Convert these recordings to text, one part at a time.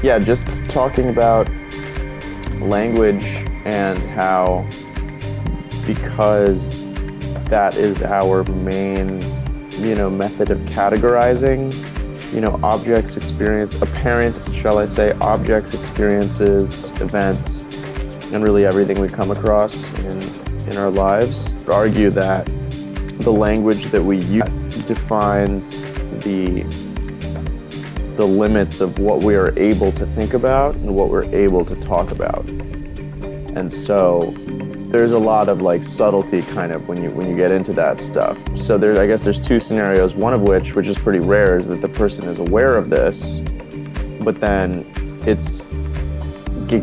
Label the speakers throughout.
Speaker 1: Yeah, just talking about language and how, because that is our main, method of categorizing, objects, experience, apparent, shall I say, objects, experiences, events, and really everything we come across in our lives. I argue that the language that we use defines the limits of what we are able to think about and what we're able to talk about. And so there's a lot of subtlety kind of when you get into that stuff. So I guess there's two scenarios, one of which is pretty rare, is that the person is aware of this, but then it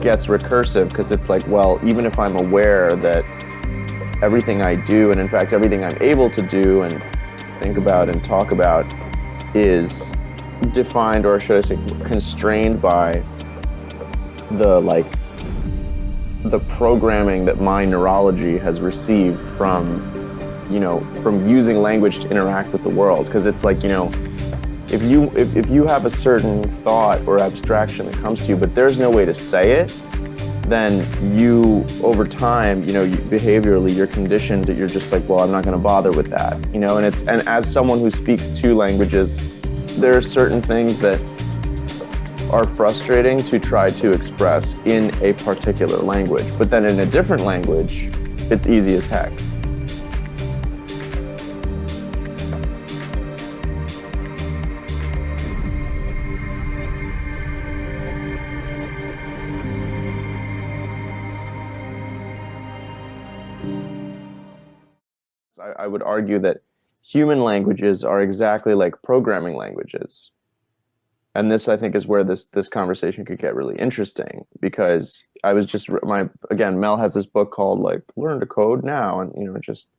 Speaker 1: gets recursive because it's like, well, even if I'm aware that everything I do, and in fact everything I'm able to do and think about and talk about, is defined, or should I say constrained, by the programming that my neurology has received from using language to interact with the world. Because it's like, if you have a certain thought or abstraction that comes to you, but there's no way to say it, then you, over time, behaviorally, you're conditioned that you're just like, well, I'm not going to bother with that, and as someone who speaks two languages, there are certain things that are frustrating to try to express in a particular language, but then in a different language, it's easy as heck. I would argue that human languages are exactly like programming languages. And this, I think, is where this conversation could get really interesting, because I was just, Mel has this book called Learn to Code Now. And, just,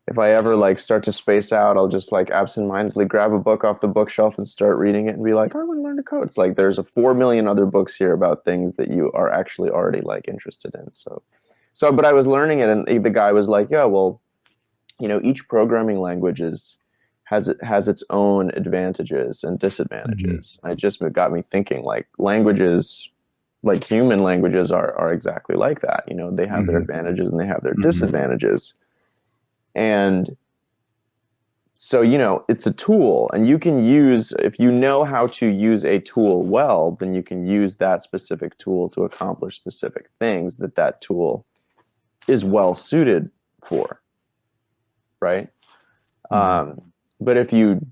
Speaker 1: if I ever start to space out, I'll just absentmindedly grab a book off the bookshelf and start reading it and be like, I want to learn to code. It's like, there's 4 million other books here about things that you are actually already interested in. So, but I was learning it, and the guy was like, yeah, well, each programming language has its own advantages and disadvantages. Mm-hmm. It just got me thinking, languages, human languages are exactly like that. They have their advantages and they have their disadvantages. And so, it's a tool, and you can use, if you know how to use a tool well, then you can use that specific tool to accomplish specific things that tool is well suited for. Right. But if you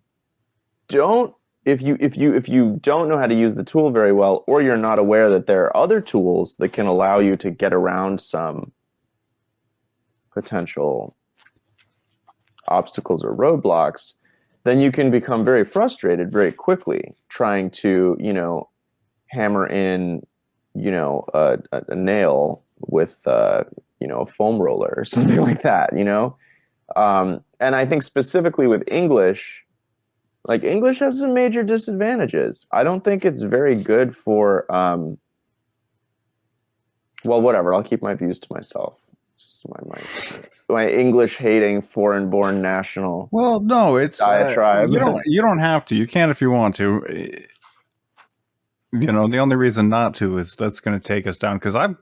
Speaker 1: don't know how to use the tool very well, or you're not aware that there are other tools that can allow you to get around some potential obstacles or roadblocks, then you can become very frustrated very quickly trying to, hammer in, a nail with, a foam roller or something like that, and I think specifically with English, English has some major disadvantages. I don't think it's very good for, well, whatever, I'll keep my views to myself. It's just my English-hating, foreign-born national.
Speaker 2: Well, no, it's
Speaker 1: diatribe.
Speaker 2: You don't have to. You can if you want to. The only reason not to is that's going to take us down, because I'm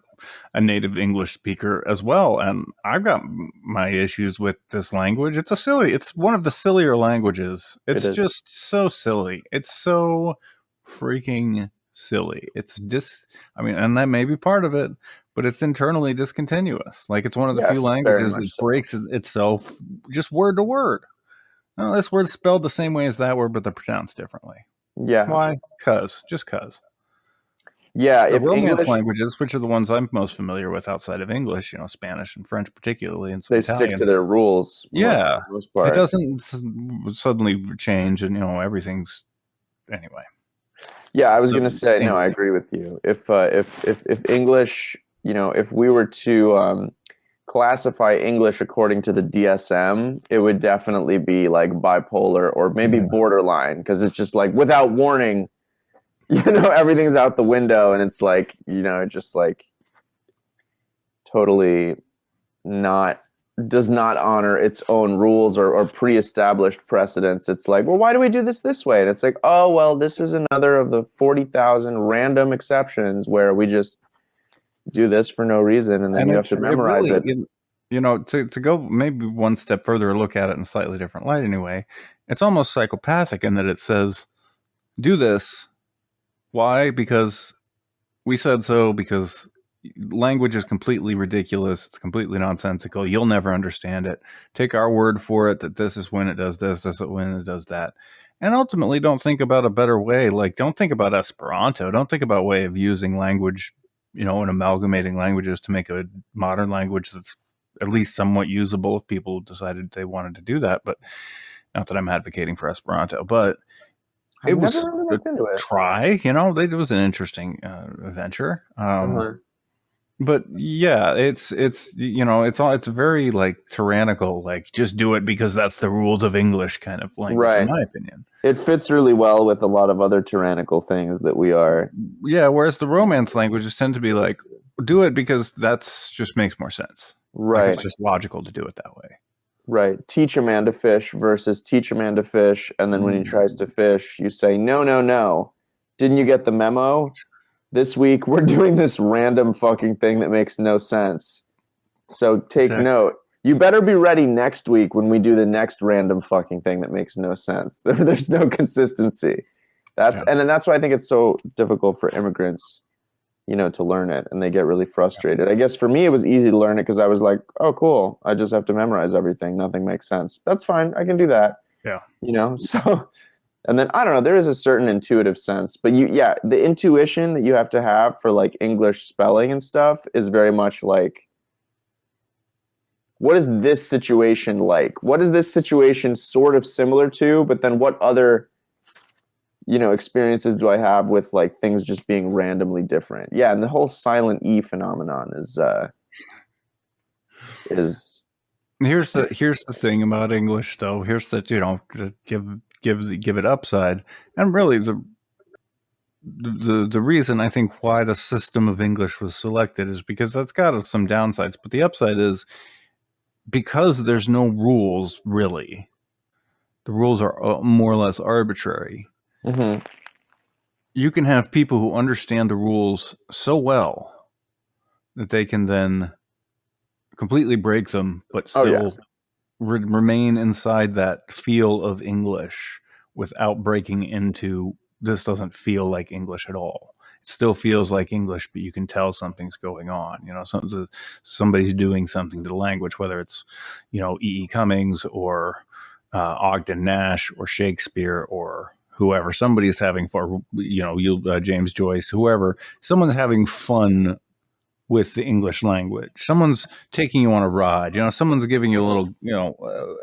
Speaker 2: a native English speaker as well, and I've got my issues with this language. It's one of the sillier languages. It's just so silly. It's so freaking silly. And that may be part of it, but it's internally discontinuous. It's one of the few languages that breaks itself just word to word. Oh, this word's spelled the same way as that word, but they're pronounced differently.
Speaker 1: Yeah.
Speaker 2: Why? Just 'cause.
Speaker 1: Yeah,
Speaker 2: the Romance languages, which are the ones I'm most familiar with outside of English, Spanish and French particularly, and
Speaker 1: they Italian. Stick to their rules.
Speaker 2: Yeah, most part. It doesn't suddenly change, and everything's anyway.
Speaker 1: Yeah, I was going to say, no, I agree with you. If English, if we were to classify English according to the DSM, it would definitely be bipolar or maybe borderline, because it's just without warning. Everything's out the window, and it's just totally not does not honor its own rules or pre-established precedents. It's like, well, why do we do this way? And it's like, oh, well, this is another of the 40,000 random exceptions where we just do this for no reason, and then
Speaker 2: And
Speaker 1: you have to memorize it.
Speaker 2: To go maybe one step further, look at it in a slightly different light anyway, it's almost psychopathic in that it says, do this. Why? Because we said so, because language is completely ridiculous. It's completely nonsensical. You'll never understand it. Take our word for it that this is when it does this is when it does that. And ultimately, don't think about a better way. Like, don't think about Esperanto. Don't think about a way of using language, and amalgamating languages to make a modern language that's at least somewhat usable if people decided they wanted to do that. But not that I'm advocating for Esperanto, but it
Speaker 1: I've
Speaker 2: was
Speaker 1: never really
Speaker 2: a
Speaker 1: looked into it.
Speaker 2: try. It was an interesting venture. But yeah, it's very like tyrannical, like just do it because that's the rules of English kind of language, in
Speaker 1: Right.
Speaker 2: my opinion.
Speaker 1: It fits really well with a lot of other tyrannical things that we are.
Speaker 2: Yeah, whereas the Romance languages tend to be like, do it because that's just makes more sense. Like
Speaker 1: Right.
Speaker 2: it's just logical to do it that way.
Speaker 1: Right. Teach a man to fish versus teach a man to fish. And then when he tries to fish, you say, no, no, no. Didn't you get the memo? This week, we're doing this random fucking thing that makes no sense. So take note. You better be ready next week when we do the next random fucking thing that makes no sense. There's no consistency. And then that's why I think it's so difficult for immigrants, to learn it, and they get really frustrated. I guess for me, it was easy to learn it because I was like, oh, cool. I just have to memorize everything. Nothing makes sense. That's fine. I can do that.
Speaker 2: Yeah.
Speaker 1: So, and then I don't know, there is a certain intuitive sense, but the intuition that you have to have for like English spelling and stuff is very much like, what is this situation like? What is this situation sort of similar to? But then what other experiences do I have with like things just being randomly different? Yeah, and the whole silent E phenomenon is
Speaker 2: Here's the thing about English, though. Here's the to give it upside, and really the reason I think why the system of English was selected is because that's got some downsides, but the upside is because there's no rules really. The rules are more or less arbitrary.
Speaker 1: Mm-hmm.
Speaker 2: You can have people who understand the rules so well that they can then completely break them, but still remain inside that feel of English without breaking into this doesn't feel like English at all. It still feels like English, but you can tell something's going on. Somebody's doing something to the language, whether it's, E. Cummings or Ogden Nash or Shakespeare or whoever. Somebody's having fun, James Joyce, whoever. Someone's having fun with the English language. Someone's taking you on a ride. Someone's giving you a little,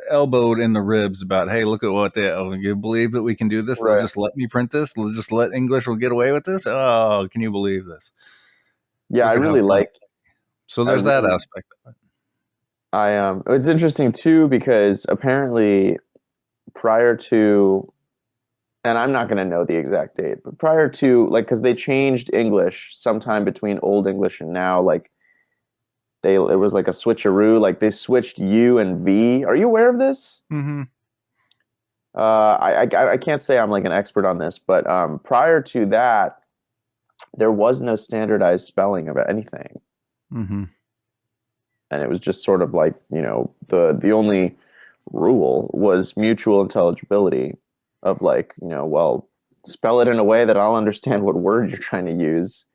Speaker 2: elbowed in the ribs about, hey, look at what you believe that we can do this?
Speaker 1: Right.
Speaker 2: They'll just let me print this? They'll just let English will get away with this? Oh, can you believe this?
Speaker 1: Yeah, I really like.
Speaker 2: So there's that aspect of it.
Speaker 1: It's interesting too because apparently prior to, and I'm not going to know the exact date, but prior to, like, because they changed English sometime between Old English and now, like, it was like a switcheroo, like they switched U and V. Are you aware of this?
Speaker 2: Mm-hmm.
Speaker 1: I can't say I'm like an expert on this, but prior to that, there was no standardized spelling of anything.
Speaker 2: Mm-hmm.
Speaker 1: And it was just sort of like, the only rule was mutual intelligibility of like, well, spell it in a way that I'll understand what word you're trying to use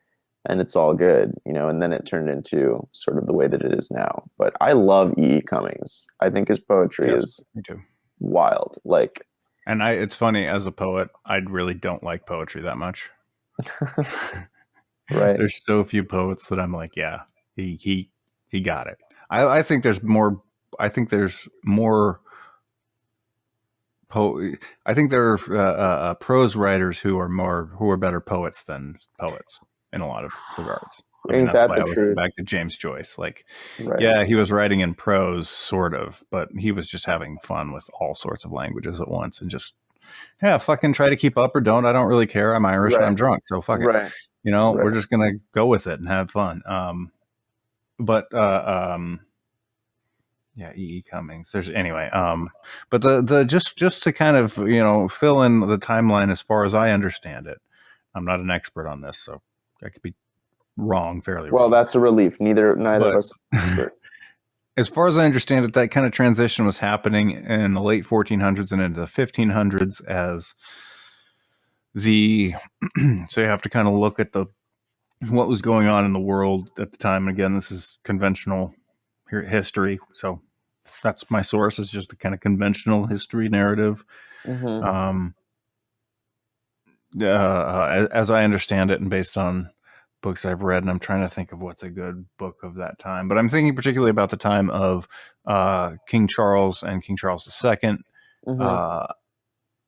Speaker 1: and it's all good, and then it turned into sort of the way that it is now. But I love E. Cummings. I think his poetry is
Speaker 2: me too.
Speaker 1: Wild. Like,
Speaker 2: and it's funny, as a poet, I really don't like poetry that much.
Speaker 1: Right.
Speaker 2: There's so few poets that I'm like, yeah, he got it. I think there's more. I think there's more. I think there are prose writers who are better poets than poets in a lot of regards.
Speaker 1: Ain't
Speaker 2: that's
Speaker 1: that
Speaker 2: why
Speaker 1: the
Speaker 2: I was
Speaker 1: truth?
Speaker 2: back to James Joyce. Like,
Speaker 1: Right.
Speaker 2: yeah, he was writing in prose, sort of, but he was just having fun with all sorts of languages at once and just, fucking try to keep up or don't. I don't really care. I'm Irish and I'm drunk, so fuck it.
Speaker 1: Right.
Speaker 2: We're just gonna go with it and have fun. Yeah, E. Cummings. There's anyway. But the just to kind of fill in the timeline as far as I understand it. I'm not an expert on this, so I could be wrong, fairly
Speaker 1: Well,
Speaker 2: wrong.
Speaker 1: that's a relief. Neither of
Speaker 2: But
Speaker 1: us are expert.
Speaker 2: as far as I understand it, that kind of transition was happening in the late 1400s and into the 1500s as the so you have to kind of look at the what was going on in the world at the time. And again, this is conventional history, so that's my source. It's just a kind of conventional history narrative.
Speaker 1: Mm-hmm.
Speaker 2: As I understand it, and based on books I've read, and I'm trying to think of what's a good book of that time, but I'm thinking particularly about the time of King Charles and King Charles II,
Speaker 1: Mm-hmm.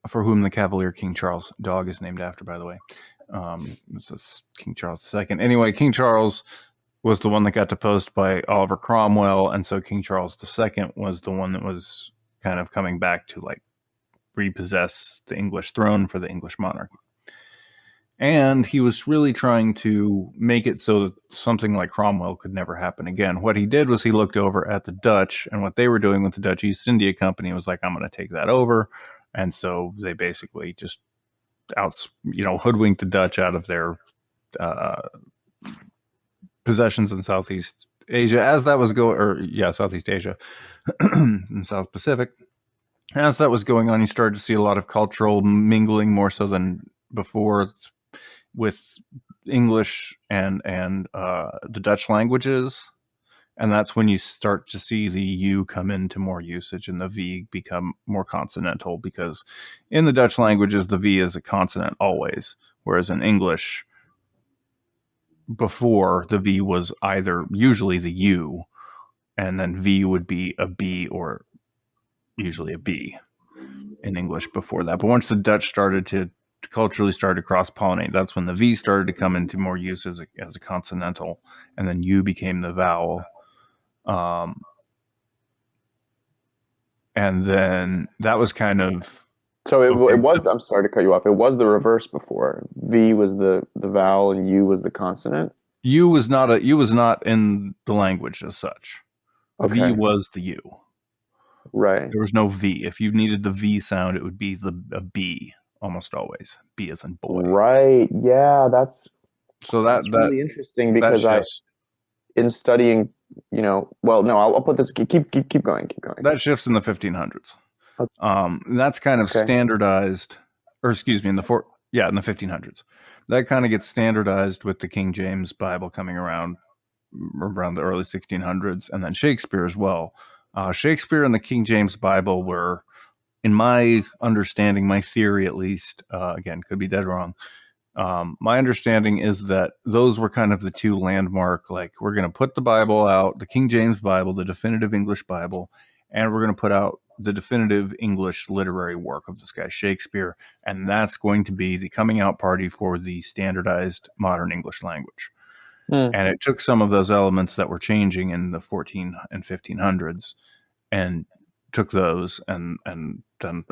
Speaker 2: for whom the Cavalier King Charles dog is named after, by the way. This is King Charles II. Anyway, King Charles was the one that got deposed by Oliver Cromwell, and so King Charles II was the one that was kind of coming back to like repossess the English throne for the English monarchy. And he was really trying to make it so that something like Cromwell could never happen again. What he did was he looked over at the Dutch and what they were doing with the Dutch East India Company. Was like, I'm going to take that over. And so they basically just hoodwinked the Dutch out of their possessions in Southeast Asia as that was Southeast Asia and South Pacific. As that was going on, you started to see a lot of cultural mingling, more so than before, with English and the Dutch languages. And that's when you start to see the U come into more usage and the V become more consonantal, because in the Dutch languages, the V is a consonant always, whereas in English, before, the V was either usually the U, and then V would be a B or usually a B in English before that. But once the Dutch started to culturally started to cross-pollinate, that's when the V started to come into more use as a consonantal, and then U became the vowel. And then that was kind of
Speaker 1: So it was. I'm sorry to cut you off. It was the reverse before. V was the vowel and U was the consonant.
Speaker 2: U was not in the language as such.
Speaker 1: Okay.
Speaker 2: V was the U.
Speaker 1: Right.
Speaker 2: There was no V. If you needed the V sound, it would be a B almost always. B as in boy.
Speaker 1: Right. Yeah, that's really interesting, because in studying, well, no, I'll put this. Keep going. Keep going.
Speaker 2: That shifts in the 1500s.
Speaker 1: Okay.
Speaker 2: That's kind of standardized, or excuse me, in the 1500s. That kind of gets standardized with the King James Bible coming around the early 1600s, and then Shakespeare as well. Shakespeare and the King James Bible were, in my understanding, my theory at least, again, could be dead wrong. My understanding is that those were kind of the two landmark, like, we're going to put the Bible out, the King James Bible, the definitive English Bible, and we're going to put out the definitive English literary work of this guy, Shakespeare. And that's going to be the coming out party for the standardized modern English language. And it took some of those elements that were changing in the 14 and 1500s and took those and then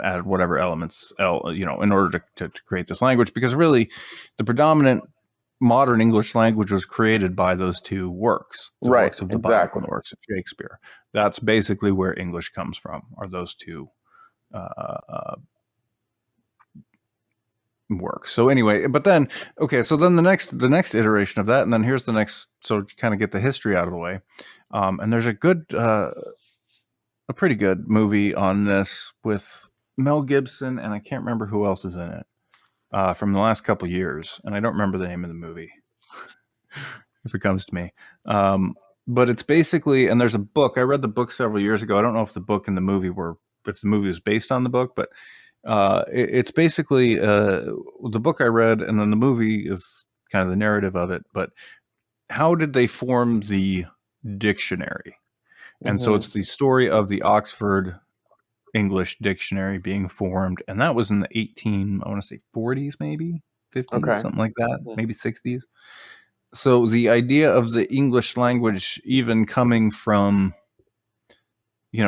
Speaker 2: added whatever elements, in order to create this language. Because really, the predominant modern English language was created by those two works, the works of the Bible and the works of Shakespeare. That's basically where English comes from, are those two works. So anyway, but then, okay, so then the next iteration of that, and then here's the next, so to kind of get the history out of the way. And there's a pretty good movie on this with Mel Gibson, and I can't remember who else is in it, from the last couple years, and I don't remember the name of the movie if it comes to me. But it's basically, and there's a book. I read the book several years ago. I don't know if the book and the movie if the movie was based on the book, but it's basically the book I read, and then the movie is kind of the narrative of it. But how did they form the dictionary? And so it's the story of the Oxford English Dictionary being formed, and that was in the 40s, maybe 50s, something like that, maybe 60s. So the idea of the English language even coming from,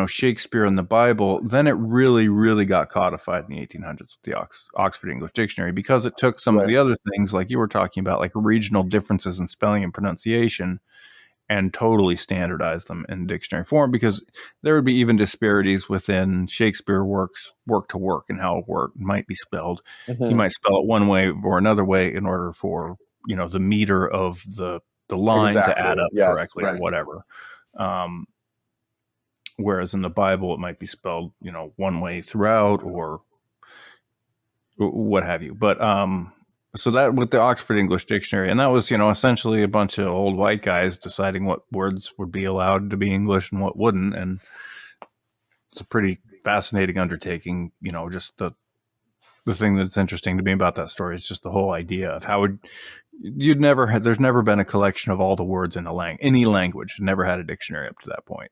Speaker 2: Shakespeare and the Bible, then it really, really got codified in the 1800s with the Oxford English Dictionary, because it took some of the other things, like you were talking about, like regional differences in spelling and pronunciation, and totally standardize them in dictionary form, because there would be even disparities within Shakespeare works, work to work, and how a word might be spelled. He might spell it one way or another way in order for, the meter of the line to add
Speaker 1: Exactly.
Speaker 2: up
Speaker 1: Yes.
Speaker 2: correctly or
Speaker 1: Right.
Speaker 2: whatever. Whereas in the Bible, it might be spelled, one way throughout or what have you. But so that with the Oxford English Dictionary, and that was, essentially a bunch of old white guys deciding what words would be allowed to be English and what wouldn't. And it's a pretty fascinating undertaking. Just the thing that's interesting to me about that story is just the whole idea of how there's never been a collection of all the words in any language. Never had a dictionary up to that point.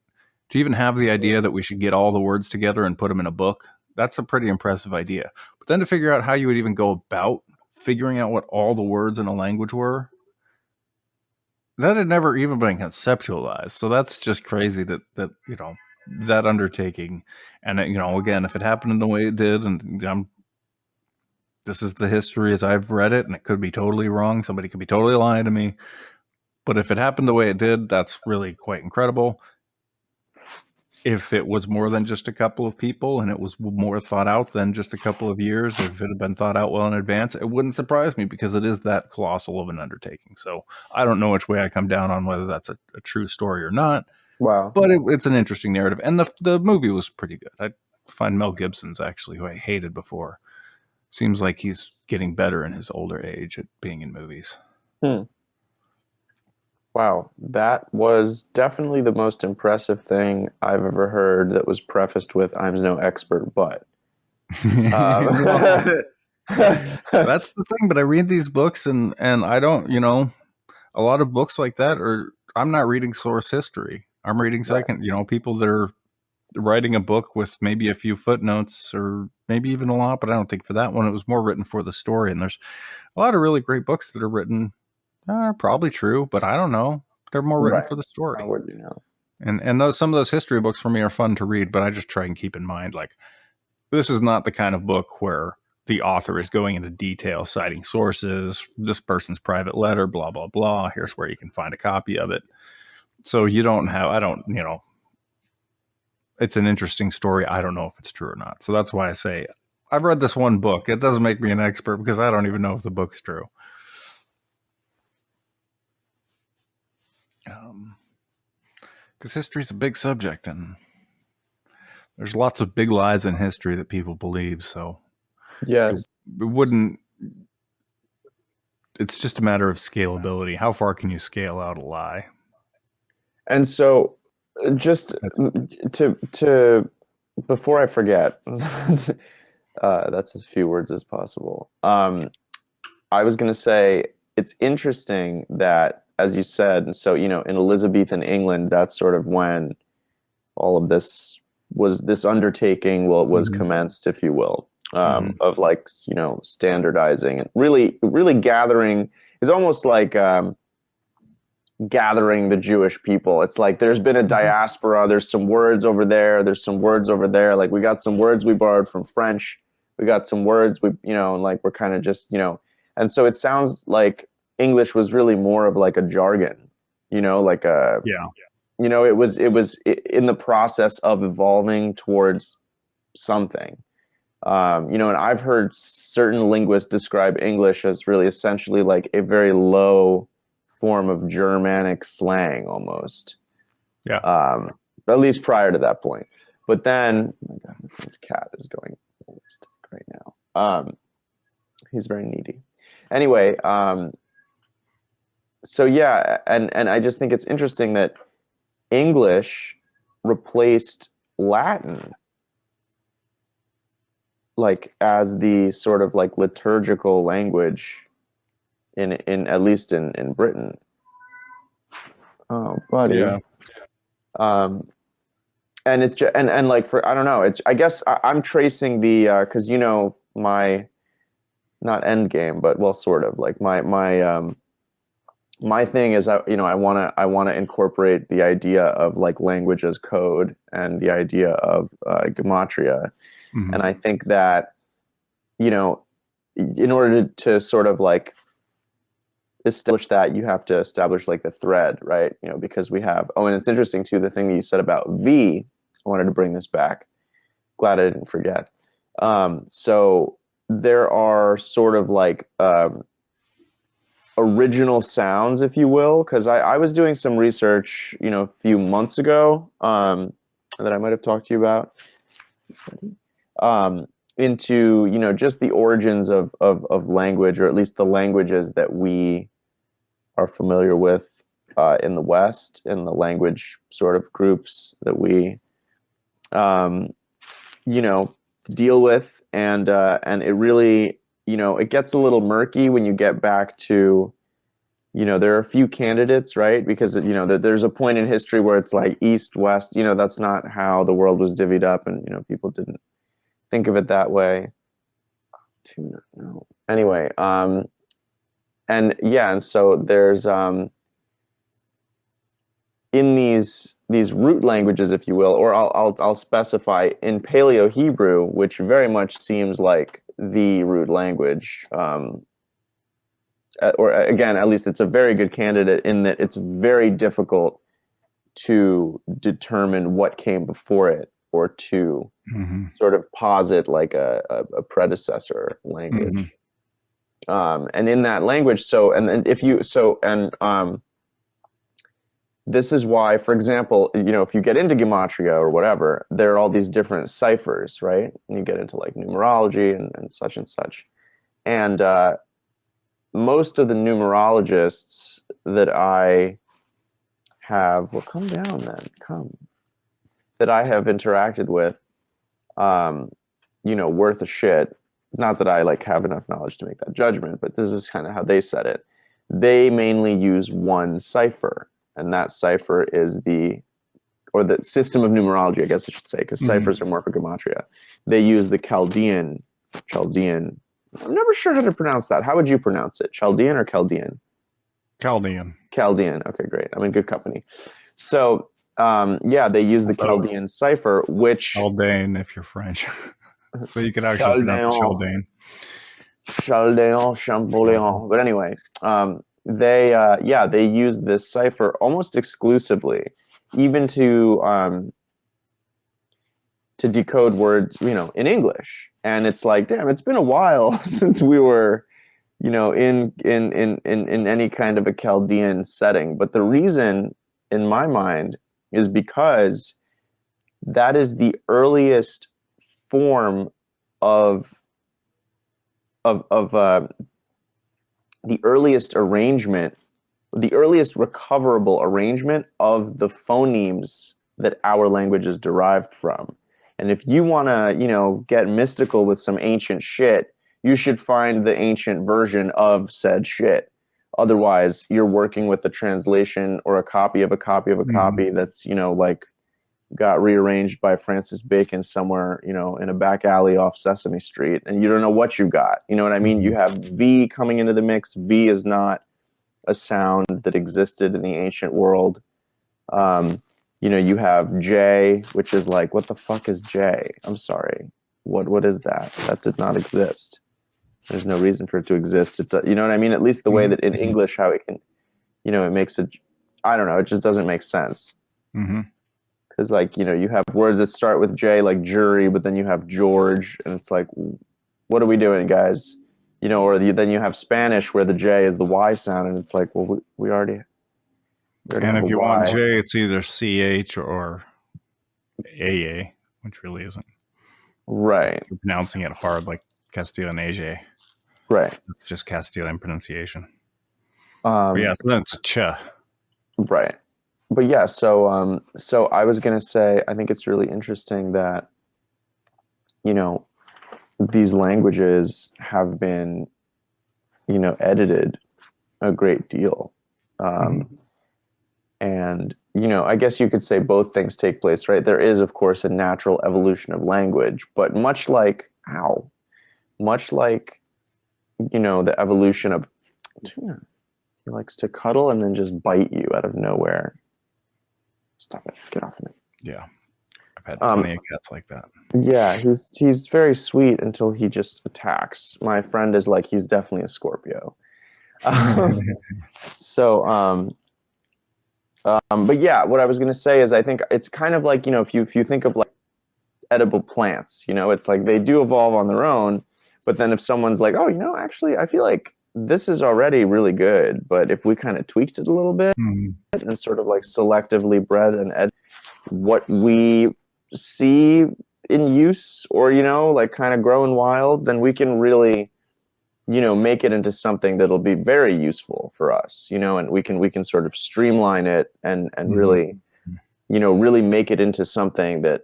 Speaker 2: To even have the idea that we should get all the words together and put them in a book, that's a pretty impressive idea. But then to figure out how you would even go about figuring out what all the words in a language were, that had never even been conceptualized. So that's just crazy that that undertaking. And again, if it happened in the way it did, and this is the history as I've read it, and it could be totally wrong. Somebody could be totally lying to me. But if it happened the way it did, that's really quite incredible. If it was more than just a couple of people and it was more thought out than just a couple of years, if it had been thought out well in advance, it wouldn't surprise me, because it is that colossal of an undertaking. So I don't know which way I come down on whether that's a true story or not.
Speaker 1: Wow.
Speaker 2: But it's an interesting narrative. And the movie was pretty good. I find Mel Gibson's actually, who I hated before, seems like he's getting better in his older age at being in movies.
Speaker 1: Wow, that was definitely the most impressive thing I've ever heard that was prefaced with "I'm no expert, but."
Speaker 2: Well, that's the thing. But I read these books, and I don't, a lot of books like that I'm not reading source history. I'm reading second, people that are writing a book with maybe a few footnotes or maybe even a lot, but I don't think for that one it was more written for the story. And there's a lot of really great books that are written, probably true, but I don't know. They're more written for the story.
Speaker 1: How would you know?
Speaker 2: And some of those history books for me are fun to read, but I just try and keep in mind, like, this is not the kind of book where the author is going into detail, citing sources, this person's private letter, blah, blah, blah. Here's where you can find a copy of it. So it's an interesting story. I don't know if it's true or not. So that's why I say I've read this one book. It doesn't make me an expert, because I don't even know if the book's true. Because history is a big subject, and there's lots of big lies in history that people believe. So
Speaker 1: yes,
Speaker 2: it's just a matter of scalability. How far can you scale out a lie?
Speaker 1: And so, just to before I forget, that's as few words as possible. I was going to say it's interesting that, as you said, and so in Elizabethan England, that's sort of when all of this undertaking, well, it was commenced, if you will, of like standardizing and really gathering. It's almost like gathering the Jewish people. It's like there's been a diaspora. There's some words over there. There's some words over there. Like, we got some words we borrowed from French. We got some words like we're kind of just and so it sounds like English was really more of like a jargon, like a it was in the process of evolving towards something. And I've heard certain linguists describe English as really essentially like a very low form of Germanic slang almost.
Speaker 2: Yeah.
Speaker 1: At least prior to that point. But then, oh my God, this cat is going ballistic right now. He's very needy. Anyway, so yeah, and I just think it's interesting that English replaced Latin, like, as the sort of like liturgical language in at least in Britain. Oh, buddy.
Speaker 2: Yeah.
Speaker 1: And it's just, and like, for, I don't know, it's, I guess I'm tracing the because my, not end game, but, well, sort of like my thing is, I want to incorporate the idea of like language as code and the idea of gematria. And I think that in order to sort of like establish that, you have to establish like the thread, right? You know, because we have, oh, and it's interesting too, the thing that you said about V, I wanted to bring this back. Glad I didn't forget. So there are sort of like original sounds, if you will, because I was doing some research, you know, a few months ago that I might have talked to you about. Into, you know, just the origins of language, or at least the languages that we are familiar with in the West, in the language sort of groups that we, you know, deal with, and it really, you know, it gets a little murky when you get back to, you know, there are a few candidates, right? Because, you know, there's a point in history where it's like East, West, you know, that's not how the world was divvied up, and, you know, people didn't think of it that way. No. Anyway, and yeah, and so there's in these root languages, if you will, or I'll specify in Paleo Hebrew, which very much seems like the root language, or again, at least it's a very good candidate in that it's very difficult to determine what came before it, or to sort of posit like a predecessor language. And in that language, so, and if you, so, and this is why, for example, you know, if you get into gematria or whatever, there are all these different ciphers, right? And you get into like numerology and such and such. And most of the numerologists that I have, well, come down then, come, that I have interacted with, you know, worth a shit. Not that I like have enough knowledge to make that judgment, but this is kind of how they said it. They mainly use one cipher, and that cipher is the system of numerology, I guess I should say, because ciphers are more for gematria. They use the Chaldean. I'm never sure how to pronounce that. How would you pronounce it? Chaldean or Chaldean?
Speaker 2: Chaldean.
Speaker 1: Okay, great. I'm in good company. So, yeah, they use the Chaldean cipher, which
Speaker 2: Chaldean if you're French. So you could actually pronounce Chaldean.
Speaker 1: Chaldean, Champollion. But anyway, they use this cipher almost exclusively, even to decode words, you know, in English. And it's like, damn, it's been a while since we were, you know, in any kind of a Chaldean setting. But the reason, in my mind, is because that is the earliest form of the earliest arrangement, the earliest recoverable arrangement of the phonemes that our language is derived from. And if you want to, you know, get mystical with some ancient shit, you should find the ancient version of said shit. Otherwise, you're working with a translation or a copy of a copy of a copy that's, you know, like got rearranged by Francis Bacon somewhere, you know, in a back alley off Sesame Street, and you don't know what you got. You know what I mean? You have V coming into the mix. V is not a sound that existed in the ancient world. You know, you have J, which is like, what the fuck is J? I'm sorry. What is that? That did not exist. There's no reason for it to exist. You know what I mean? At least the way that in English, how it can, you know, it makes it, I don't know, it just doesn't make sense. Because, like, you know, you have words that start with J, like jury, but then you have George, and it's like, what are we doing, guys? You know, or then you have Spanish where the J is the Y sound, and it's like, well, we already
Speaker 2: and if you want J, it's either CH or AA, which really isn't.
Speaker 1: Right.
Speaker 2: You're pronouncing it hard like Castilian AJ.
Speaker 1: Right.
Speaker 2: It's just Castilian pronunciation. But yeah, so then it's a ch.
Speaker 1: Right. But yeah, so so I was gonna say, I think it's really interesting that, you know, these languages have been, you know, edited a great deal. And, you know, I guess you could say both things take place, right? There is, of course, a natural evolution of language, but much like, you know, the evolution of, he likes to cuddle and then just bite you out of nowhere. Stop it. Get off of me.
Speaker 2: Yeah. I've had plenty of cats like that.
Speaker 1: Yeah, he's very sweet until he just attacks. My friend is like, he's definitely a Scorpio. Um, so, but yeah, what I was going to say is I think it's kind of like, if you think of like edible plants, it's like they do evolve on their own, but then if someone's like, oh, actually, I feel like this is already really good, but if we kind of tweaked it a little bit
Speaker 2: Mhm.
Speaker 1: and sort of like selectively bred and what we see in use or, like kind of growing wild, then we can really, make it into something that'll be very useful for us, and we can sort of streamline it and
Speaker 2: Mhm.
Speaker 1: really, really make it into something that,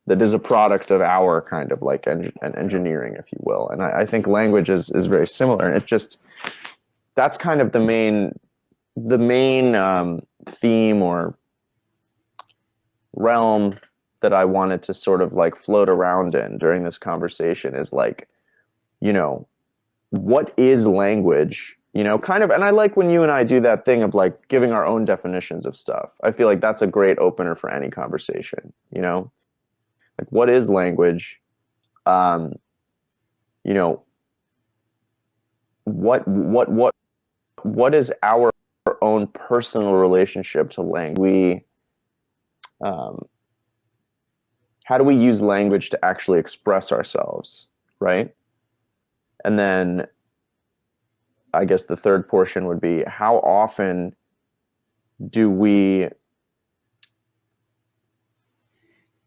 Speaker 1: that is a product of our kind of like engineering, if you will. And I think language is very similar. And it just, that's kind of the main theme or realm that I wanted to sort of like float around in during this conversation is like, what is language? Kind of, and I like when you and I do that thing of like giving our own definitions of stuff. I feel like that's a great opener for any conversation, like what is language? Um, you know, what is our own personal relationship to language? Um, how do we use language to actually express ourselves, right? And then I guess the third portion would be how often do we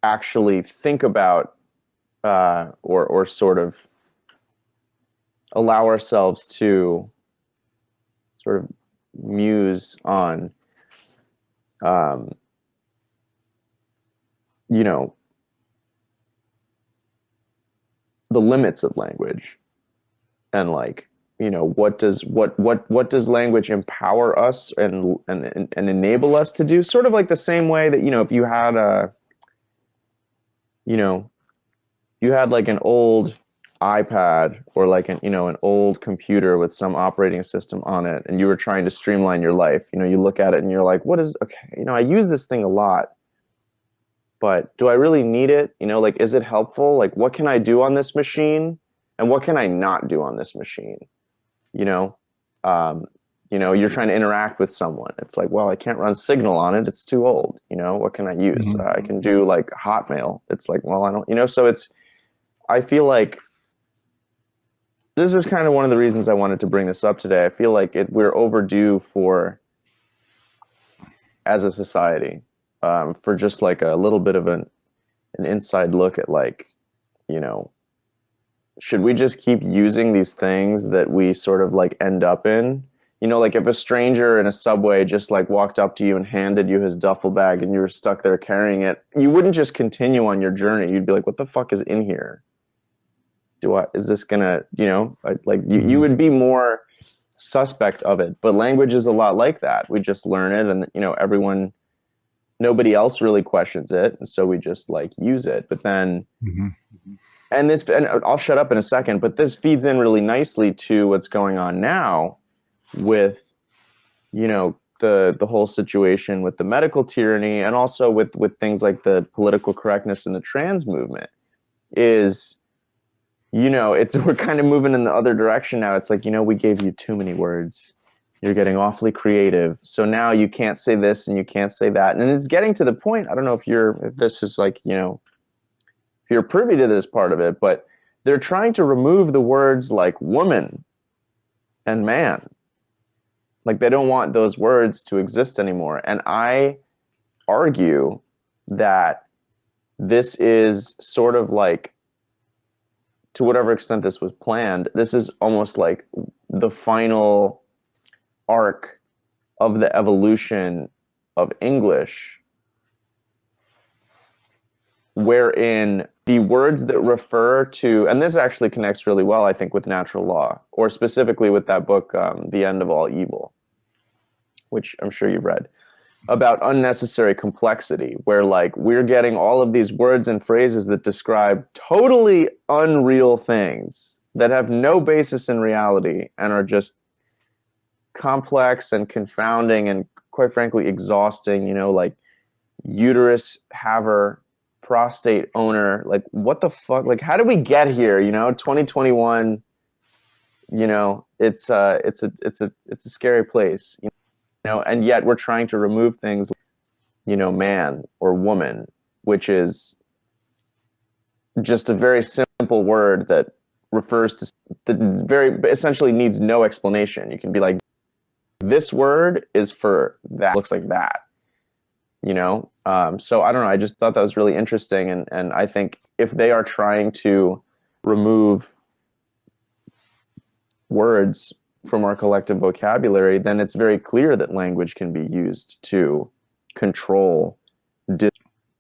Speaker 1: actually think about or sort of allow ourselves to sort of muse on um, you know the limits of language and like what does language empower us and enable us to do, sort of like the same way that if you had a you know you had like an old iPad or like an old computer with some operating system on it and you were trying to streamline your life. You look at it and you're like, what is okay, I use this thing a lot, but do I really need it? Like, is it helpful? Like, what can I do on this machine and what can I not do on this machine? you know um, you're trying to interact with someone. It's like, well, I can't run Signal on it, it's too old. What can I use?
Speaker 2: Mhm.
Speaker 1: I can do like Hotmail. It's like, well, I don't, so it's, I feel like this is kind of one of the reasons I wanted to bring this up today. I feel like we're overdue for, as a society, for just like a little bit of an inside look at like, you know should we just keep using these things that we sort of like end up in? Like if a stranger in a subway just like walked up to you and handed you his duffel bag and you were stuck there carrying it, you wouldn't just continue on your journey. You'd be like, what the fuck is in here? Is this gonna, like you
Speaker 2: Mhm.
Speaker 1: would be more suspect of it. But language is a lot like that. We just learn it and, nobody else really questions it. And so we just like use it. But then,
Speaker 2: Mhm.
Speaker 1: and I'll shut up in a second, but this feeds in really nicely to what's going on now with, the whole situation with the medical tyranny and also with things like the political correctness and the trans movement is, it's we're kind of moving in the other direction now. It's like, we gave you too many words. You're getting awfully creative. So now you can't say this and you can't say that. And it's getting to the point, I don't know if this is like, if you're privy to this part of it, but they're trying to remove the words like woman and man. Like they don't want those words to exist anymore. And I argue that this is sort of like, to whatever extent this was planned, this is almost like the final arc of the evolution of English, wherein the words that refer to, and this actually connects really well, I think, with natural law, or specifically with that book, The End of All Evil, which I'm sure you've read, about unnecessary complexity, where like we're getting all of these words and phrases that describe totally unreal things that have no basis in reality and are just complex and confounding and quite frankly exhausting, like uterus haver, prostate owner, like what the fuck, like how did we get here, 2021, it's a scary place, and yet we're trying to remove things, man or woman, which is just a very simple word that refers to that very essentially needs no explanation. You can be like, this word is for that, looks like that, so I don't know, I just thought that was really interesting, and I think if they are trying to remove words from our collective vocabulary, then it's very clear that language can be used to control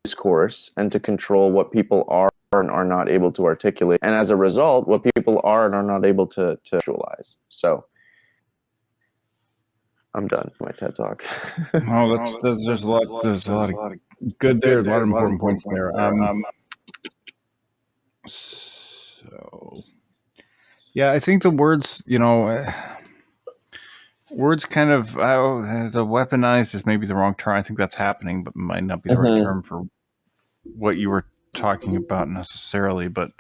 Speaker 1: discourse and to control what people are and are not able to articulate, and as a result, what people are and are not able to visualize. So I'm done with my TED Talk.
Speaker 2: Oh, there's a lot of good there, a lot of important points there. So yeah, I think the words, words kind of the weaponized is maybe the wrong term. I think that's happening, but might not be the right term for what you were talking about necessarily. But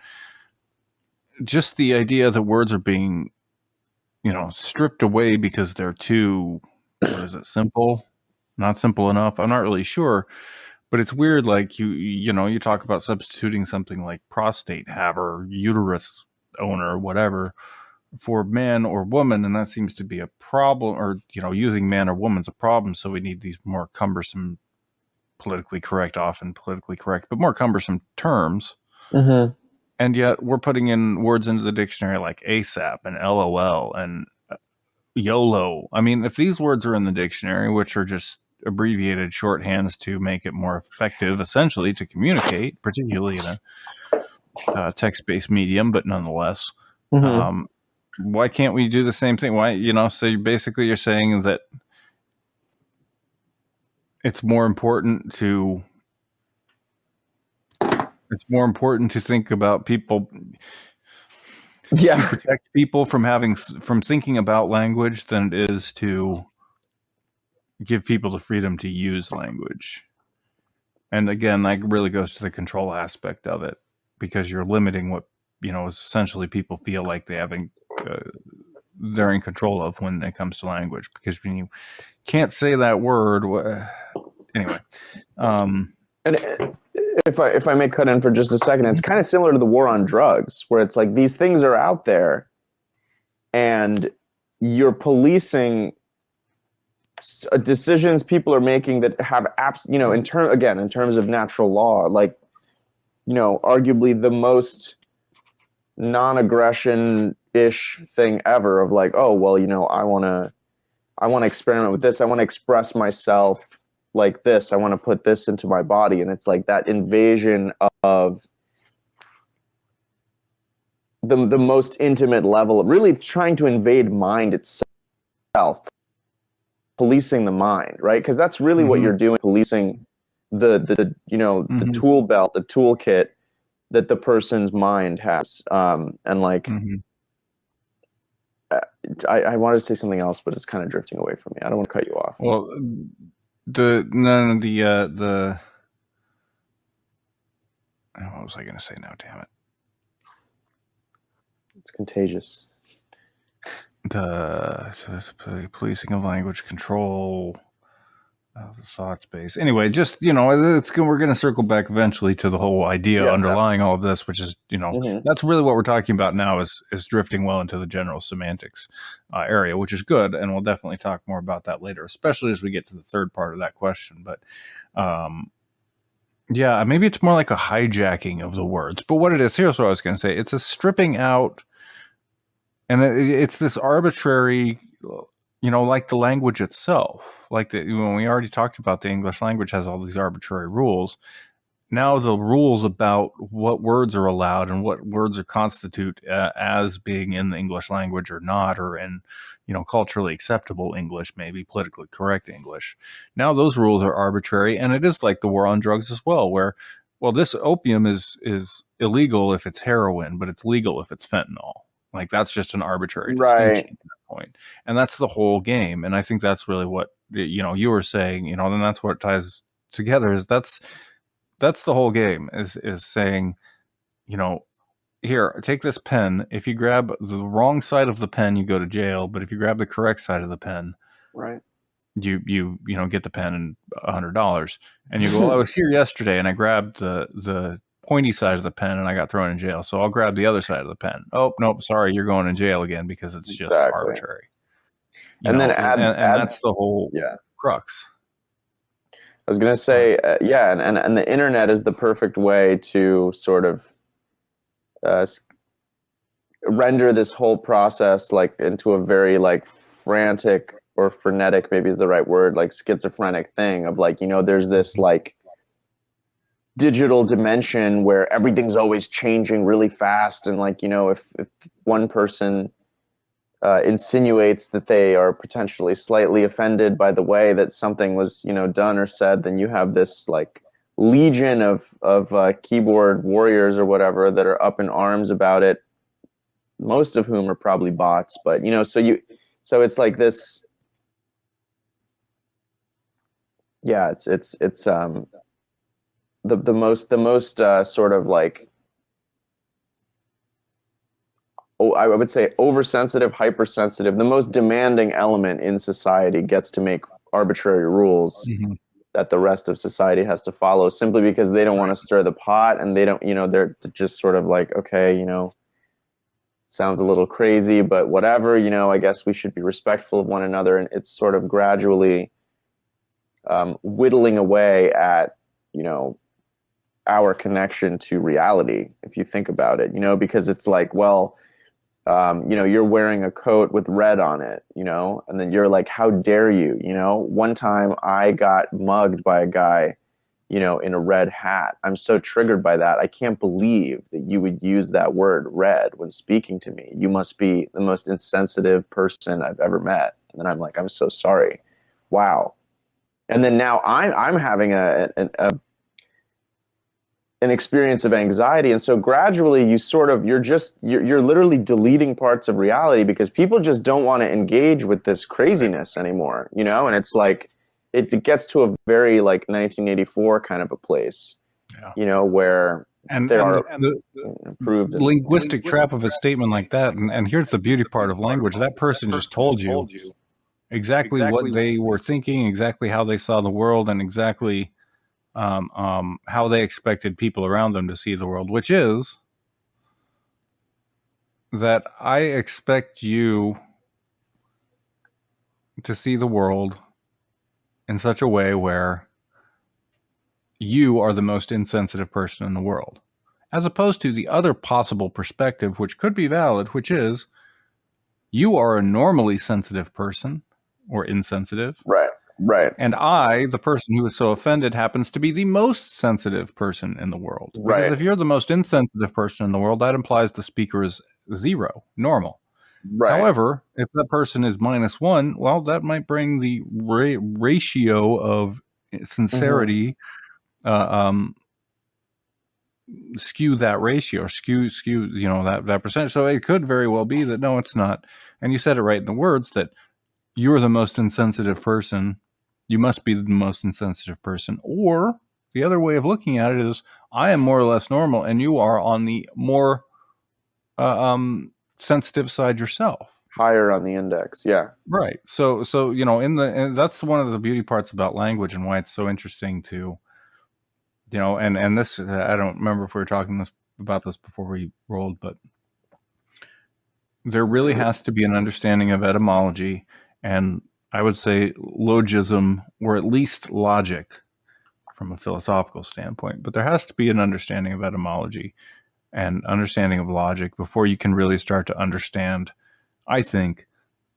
Speaker 2: just the idea that words are being, stripped away because they're too, simple, not simple enough. I'm not really sure, but it's weird. Like you talk about substituting something like prostate haver, uterus owner, or whatever, for man or woman, and that seems to be a problem, or using man or woman's a problem, so we need these more cumbersome, often politically correct, but more cumbersome terms. And yet we're putting in words into the dictionary like ASAP and LOL and YOLO. I mean, if these words are in the dictionary, which are just abbreviated shorthands to make it more effective, essentially, to communicate, particularly in a text-based medium, but nonetheless, why can't we do the same thing? Why, so basically you're saying that it's more important to think about people, to protect people from thinking about language than it is to give people the freedom to use language. And again, that really goes to the control aspect of it, because you're limiting what, essentially people feel like they're in control of when it comes to language, because when you can't say that word, anyway.
Speaker 1: And if I may cut in for just a second, it's kind of similar to the war on drugs, where it's like these things are out there, and you're policing decisions people are making that have in terms of natural law, like arguably the most non-aggression-ish thing ever, of like, oh well, I want to experiment with this, I want to express myself like this, I want to put this into my body, and it's like that invasion of the most intimate level, of really trying to invade mind itself, policing the mind, right? Because that's really what you're doing, policing the tool belt, the toolkit that the person's mind has, and like I wanted to say something else, but it's kind of drifting away from me. I don't want to cut you off.
Speaker 2: Well, what was I going to say now? Damn it!
Speaker 1: It's contagious.
Speaker 2: The policing of language, control of the thought space. Anyway, just we're going to circle back eventually to the whole idea underlying all of this, which is that's really what we're talking about now, is drifting well into the general semantics area, which is good, and we'll definitely talk more about that later, especially as we get to the third part of that question. But maybe it's more like a hijacking of the words. But what it is, here's what I was going to say: it's a stripping out. And it's this arbitrary, like the language itself. Like when we already talked about, the English language has all these arbitrary rules. Now the rules about what words are allowed and what words are constitute as being in the English language or not, or in, culturally acceptable English, maybe politically correct English. Now those rules are arbitrary, and it is like the war on drugs as well, where, well, this opium is illegal if it's heroin, but it's legal if it's fentanyl. Like, that's just an arbitrary distinction at that point. And that's the whole game. And I think that's really what, you were saying, and that's what ties together, is that's the whole game, is saying, here, take this pen. If you grab the wrong side of the pen, you go to jail. But if you grab the correct side of the pen,
Speaker 1: Right.
Speaker 2: you get the pen and $100. And you go, well, I was here yesterday and I grabbed the pointy side of the pen and I got thrown in jail. So I'll grab the other side of the pen. Oh, nope, sorry, you're going in jail again because it's just arbitrary.
Speaker 1: And then add
Speaker 2: that's the whole crux.
Speaker 1: I was going to say, and the internet is the perfect way to sort of render this whole process like into a very like frantic, or frenetic maybe is the right word, like schizophrenic thing of like, there's this like digital dimension where everything's always changing really fast. And like, if one person insinuates that they are potentially slightly offended by the way that something was, done or said, then you have this like legion of keyboard warriors or whatever that are up in arms about it, most of whom are probably bots. But so it's like this. Yeah, it's the most sort of like, I would say oversensitive, hypersensitive, the most demanding element in society gets to make arbitrary rules that the rest of society has to follow, simply because they don't want to stir the pot, and they don't, they're just sort of like, okay, sounds a little crazy, but whatever, I guess we should be respectful of one another. And it's sort of gradually whittling away at, our connection to reality, if you think about it, because it's like, well, you're wearing a coat with red on it, and then you're like, how dare you, one time I got mugged by a guy, in a red hat. I'm so triggered by that. I can't believe that you would use that word red when speaking to me. You must be the most insensitive person I've ever met. And then I'm like, I'm so sorry. Wow. And then now I'm having an experience of anxiety. And so gradually you're literally deleting parts of reality because people just don't want to engage with this craziness anymore, and it's like, it gets to a very like 1984 kind of a place, where
Speaker 2: the improved linguistic trap of a statement like that. And here's the beauty part of language. That person just told you exactly what they were thinking, exactly how they saw the world, and exactly how they expected people around them to see the world, which is that I expect you to see the world in such a way where you are the most insensitive person in the world, as opposed to the other possible perspective, which could be valid, which is you are a normally sensitive person or insensitive.
Speaker 1: Right.
Speaker 2: And I, the person who is so offended, happens to be the most sensitive person in the world. Because if you're the most insensitive person in the world, that implies the speaker is zero, normal. Right. However, if that person is -1, well, that might bring the ratio of sincerity, skew that ratio, or skew, that percentage. So it could very well be that, no, it's not. And you said it right in the words that you're the most insensitive person. You must be the most insensitive person. Or the other way of looking at it is, I am more or less normal, and you are on the more sensitive side yourself,
Speaker 1: higher on the index. Yeah,
Speaker 2: right. So and that's one of the beauty parts about language, and why it's so interesting to, and this, I don't remember if we were talking about this before we rolled, but there really has to be an understanding of etymology, and I would say logism, or at least logic from a philosophical standpoint. But there has to be an understanding of etymology and understanding of logic before you can really start to understand, I think,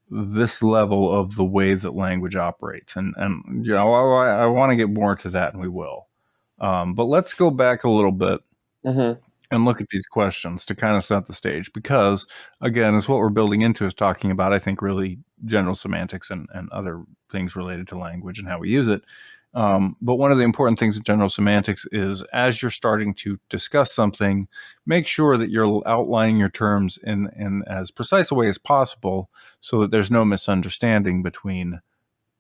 Speaker 2: this level of the way that language operates. And I want to get more to that, and we will. But let's go back a little bit and look at these questions to kind of set the stage, because, again, is what we're building into is talking about, I think, really general semantics and other things related to language and how we use it. But one of the important things in general semantics is, as you're starting to discuss something, make sure that you're outlining your terms in as precise a way as possible, so that there's no misunderstanding between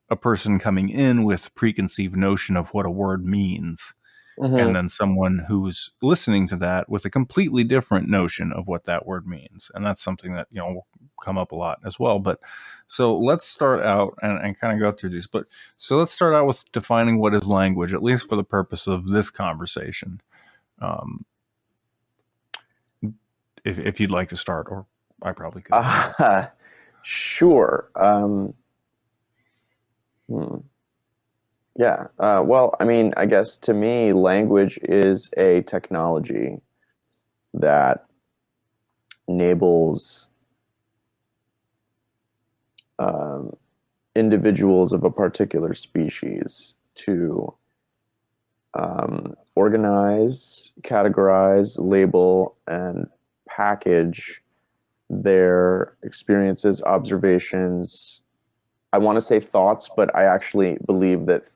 Speaker 2: a person coming in with preconceived notion of what a word means and then someone who's listening to that with a completely different notion of what that word means. And that's something that, will come up a lot as well. But so let's start out and kind of go through these. But so let's start out with defining what is language, at least for the purpose of this conversation. If you'd like to start, or I probably could.
Speaker 1: Sure. Yeah. Well, I mean, I guess to me, language is a technology that enables individuals of a particular species to organize, categorize, label, and package their experiences, observations. I want to say thoughts, but I actually believe that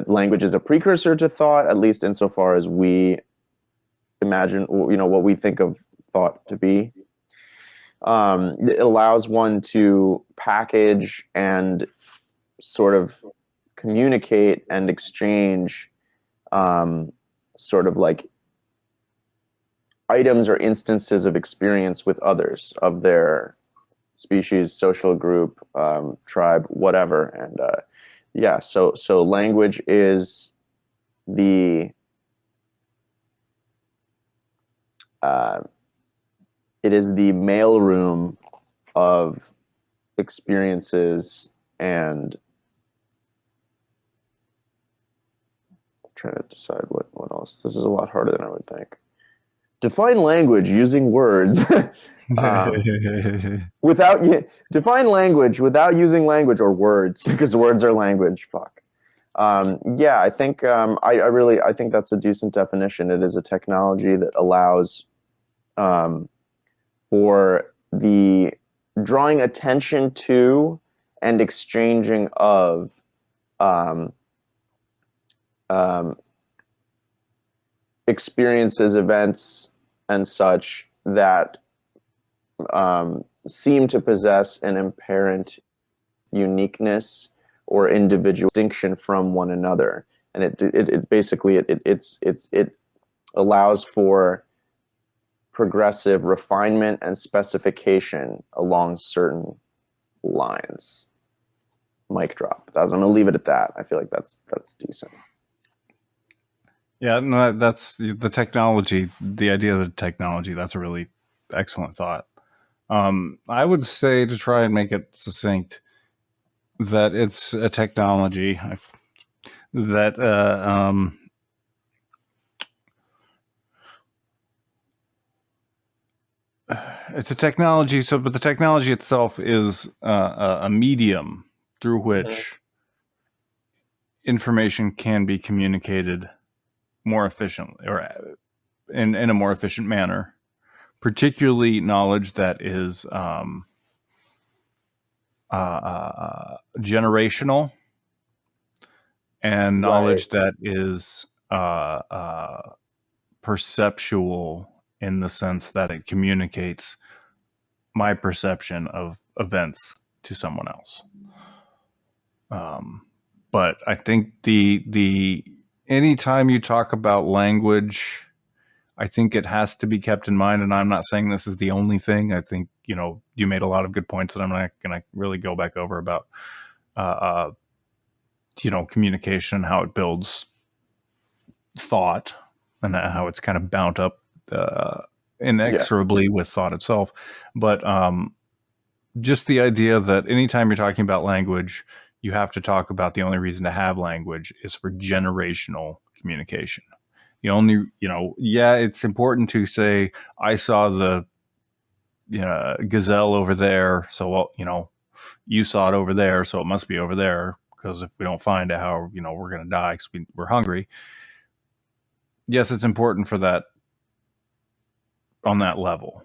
Speaker 1: language is a precursor to thought, at least insofar as we imagine, what we think of thought to be. It allows one to package and sort of communicate and exchange sort of like items or instances of experience with others of their species, social group, tribe, whatever. And so language is it is the mailroom of experiences, and I'm trying to decide what else. This is a lot harder than I would think. Define language using words. Define language without using language or words, because words are language. Fuck. I think I think that's a decent definition. It is a technology that allows for the drawing attention to and exchanging of experiences, events, and such that seem to possess an inherent uniqueness or individual distinction from one another, and it basically it allows for progressive refinement and specification along certain lines. Mic drop. I'm gonna leave it at that. I feel like that's decent.
Speaker 2: Yeah, no, that's the technology. The idea of the technology, that's a really excellent thought. I would say, to try and make it succinct, that it's a technology that it's a technology. So, but the technology itself is a medium through which information can be communicated more efficiently, or in a more efficient manner, particularly knowledge that is generational, and knowledge that is perceptual, in the sense that it communicates my perception of events to someone else. But I think the anytime you talk about language, I think it has to be kept in mind, and I'm not saying this is the only thing. I think, you made a lot of good points that I'm not going to really go back over about, communication, how it builds thought, and how it's kind of bound up inexorably with thought itself. But just the idea that anytime you're talking about language, you have to talk about the only reason to have language is for generational communication. The only, it's important to say, I saw the gazelle over there, so, well, you saw it over there, so it must be over there, because if we don't find it, how, we're going to die because we're hungry. Yes, it's important for that on that level.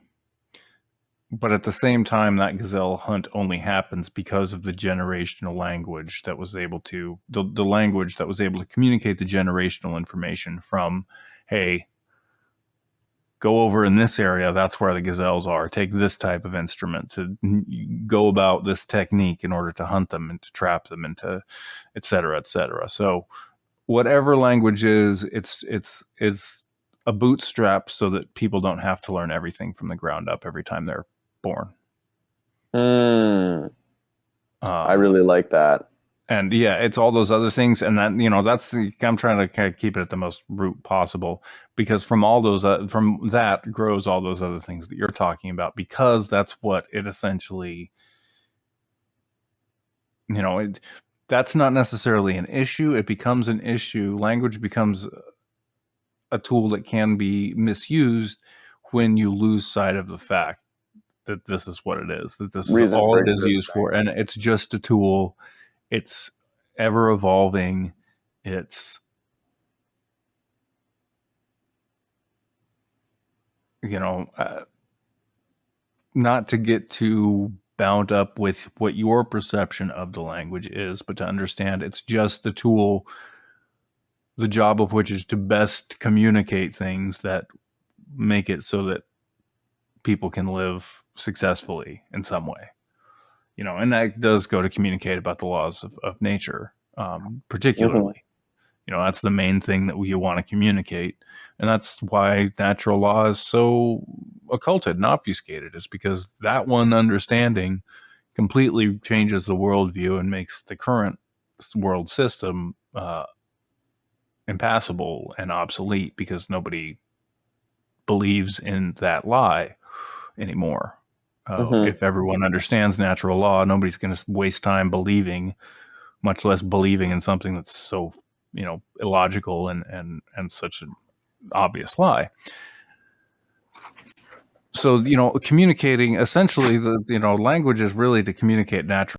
Speaker 2: But at the same time, that gazelle hunt only happens because of the generational language that was able to, the language that was able to communicate the generational information from, hey, go over in this area, that's where the gazelles are. Take this type of instrument to go about this technique in order to hunt them and to trap them and to et cetera, et cetera. So whatever language is, it's a bootstrap so that people don't have to learn everything from the ground up every time they're born.
Speaker 1: I
Speaker 2: Um,
Speaker 1: really like that.
Speaker 2: and yeah, it's all those other things, and that that's I'm trying to kind of keep it at the most root possible, because from all those from that grows all those other things that you're talking about, because that's what it essentially, that's not necessarily an issue. It becomes an issue. Language becomes a tool that can be misused when you lose sight of the fact that this is what it is, that this is
Speaker 1: Reason
Speaker 2: all
Speaker 1: for
Speaker 2: it is used
Speaker 1: existing.
Speaker 2: for, and it's just a tool. It's ever evolving. It's, not to get too bound up with what your perception of the language is, but to understand it's just the tool, the job of which is to best communicate things that make it so that people can live successfully in some way. And that does go to communicate about the laws of nature, particularly. That's the main thing that you want to communicate. And that's why natural law is so occulted and obfuscated, is because that one understanding completely changes the worldview and makes the current world system impassable and obsolete, because nobody believes in that lie anymore. If everyone understands natural law, nobody's going to waste time believing, much less believing in something that's so illogical and such an obvious lie. So communicating, essentially, the language is really to communicate natural